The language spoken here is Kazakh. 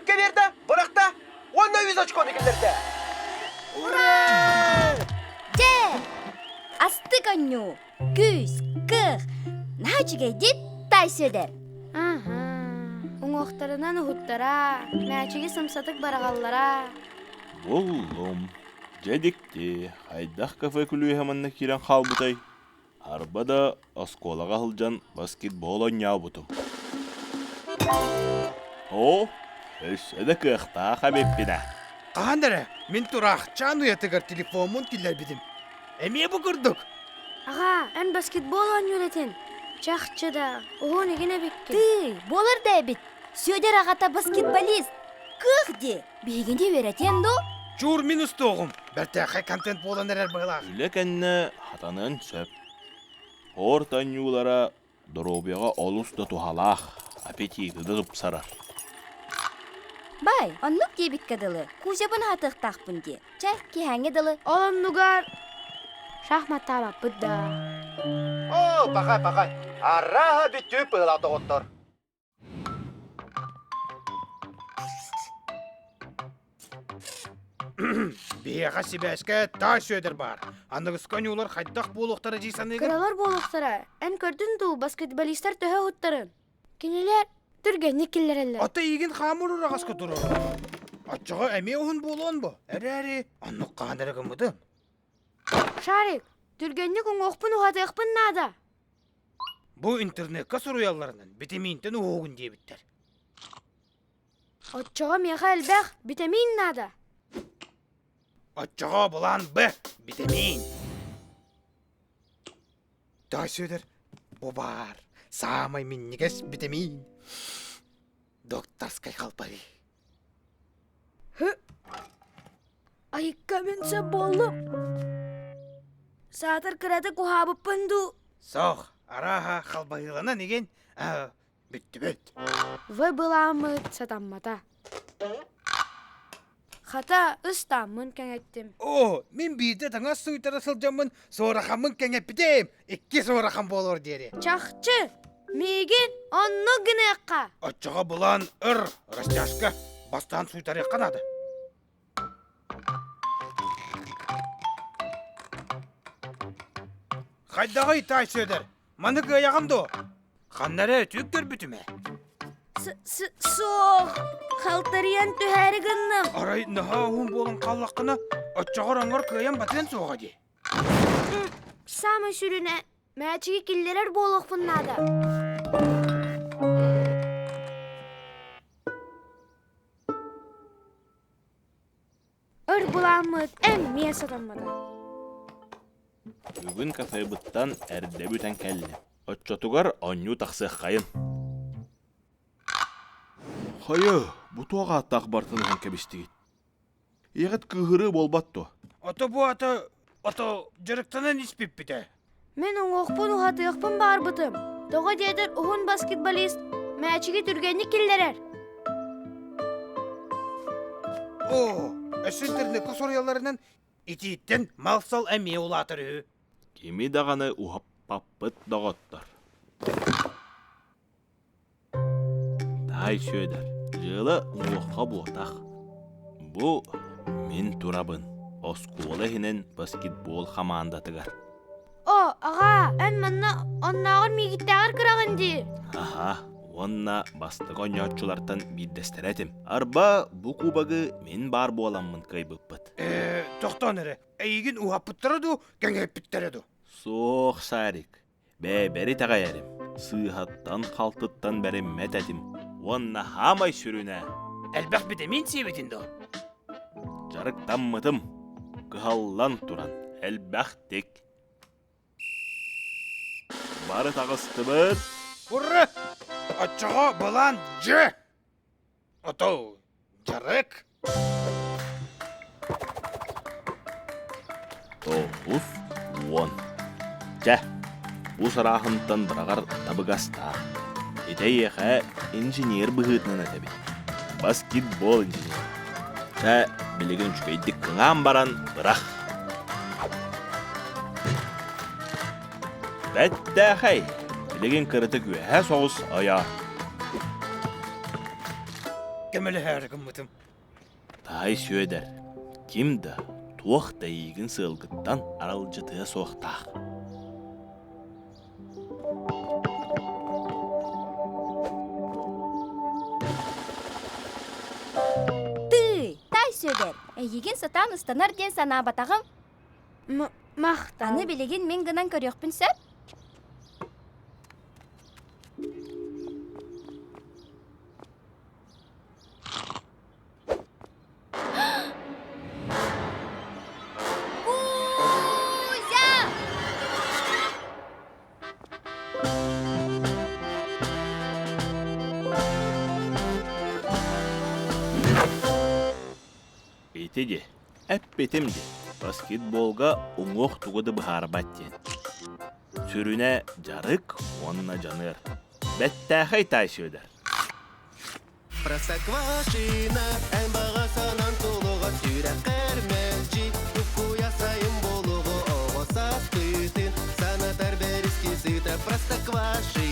келерді, бұрақта, онна 100 очко дегілерді. Ура! Же! Асты коню, күз, кық, нәчіге дет тайсөдер. Оңоқтарынан ұғыттара, мәчіге сымсатық барағаллара. Боллум. Жедикти, хайдах кафе күлуі хаманна кирен қалбытай. Арбада осколаға хылжан баскетбол ойнау бұтым. О, өссөді кықта қабеппіне. Қағандары, мен тұрақ чану етігір телефонмын келер бедім. Әме бұқырдық. Аға, ән баскетбол ойнөлетін. Чақчыда, оғын егіне бекке. Ты, болыр да бит. Сөдер ағата баскетболист. Кық де, бейгінде веретен до. Чур минус тоғым. Бәртәқай контент болан әрер бағылар. Үлекенне хатанын сөп. Хор танюлара дробияға олус да тухалақ. Аппетиті да зұпсарар. Бай, онлық дебік кадылы. Кузябын хатық тақпын де. Чай, кехәңе дылы. Олын нугар. Шахматта бап бұдда. О, бақай. Арраға бүтті пығылады оттыр. Бияға себәшке та сөдір бар. Анығыз конюлар қайдақ болуқтары жейсаны егір. Кыралар болуқтара, ән көрдің ду баскетболистар төһө ұттарын. Кенелер, түргенні келер әлі. Ата еген қамыр ұрағас күтірі. Атчыға әме оғын болуын бұ. Әрі, анық қағандары кімді? Шарик, түргенні күн оқпын ұғаты ұқпын нада. Бұ интернетқа сұруяларынан витаминтен оғын дебіттер. Отчоға меға әлбәқ, витамин нада. Атчыға бұлан Б, витамин. Дай сөдір, бұ бар. Самай миннігес витамин. Докторскай қалпары. Айыққа менсе болым. Сатыр кірады құхабып пынду. Соқ, араға қалбайылана неген, бүтті. Вы бұламыд сатаммата. Хата ұстамын кәңеттім. О, мен бейді таңа сұйтара сылжамын, сорақамын кәңеп бітем. Ikki сорақам болыр дері. Чақчы, меген онны гінеққа. Атчыға бұлан ұр, растяшқа, бастан сұйтары қанады. Қайдағы итай сөдір, маны қаяғымды. Қаннары түктір бүтіме. Соқ, қалтариян түхәрі гіннім. Арай наға оғын болын қаллаққына, атчағыр аңғар қаян батырен соға де. Самы сүріне, мәчіге келдерер болық бұннады. Өр бұламыд, әмме сатаммады. Бүгін кафе бұттан әрді бүтен кәлі. Отчотугар оню тақсық қайын. Хайы, бұтуаға аттақ бартынығын кәбістігет. Еғіт күғірі болбатты. Ата бұ ата жарықтанан іспеп біті. Мен оңоқпын ұғаты ұқпын бар бұтым. Тоға дедір ұғын баскетболист, мәчіге түргенні келдерер. О, әсілдеріне көсорыяларынан итиеттен малсал әме олатыры. Кеми дағаны ұғап паппыт дағаттар. Дай сөйдір, жылы ұңуққа бұлтақ. Бұ мен турабын. Оскуолы хинен баскетбол хамандатыгар. О, аға, ән манна оннағыр мегіттәғір кырағынды. Аха, онна бастық ойнатчылартан биддестеретім. Арба бұ кубагы мен бар боламын кайбыппыт. Тоқтан әрі, әйген ұғаппыттырыду, кәңеппіттереді. Соқ сарик, бәрі тағайарым. Сыйхаттан қалтыттан бәрі мәтәдім. Онна хамай сүріне. Әлбәқ бітемен себетінді. Жарықтан мұтым. Кыхаллан туран, әлбәқтек. Бары тағысты бір. Ұры! Атчыға бұлан жы! Отау, жарық! Тоғыз, он. Жә, бұл сарахынтан бірағар табығаста. Етей еқа инженер бұғытнын әтәбі. Баскетбол инженер. Жә, білігін жүкейдік қыңан баран бұрақ. Бәтті қай, білігін кіріті көйә соғыз ая. Kemeli hergim mıtım. Тай сөйдер. Кимді туақ дайығын сылғыттан аралжытыға соқтақ. Тай сөйдер. Егін сатан ұстанар ден сана батағым. Мақтан. Аны білеген мен гынан көріқпін сөп. Кузя! Бейтеде, әппетімде, баскетболға оңоқ туғыды бұхар бәттен. Сүріне жарық, онына жаныр. Бәттәхай тай сөйдер. Простоквашино, ән бағасынан тұлыға сүйрәк кәрмәлчі, тұқу ясайын болуғы оғы састытын, санатар бәріске сүйті Простоквашино.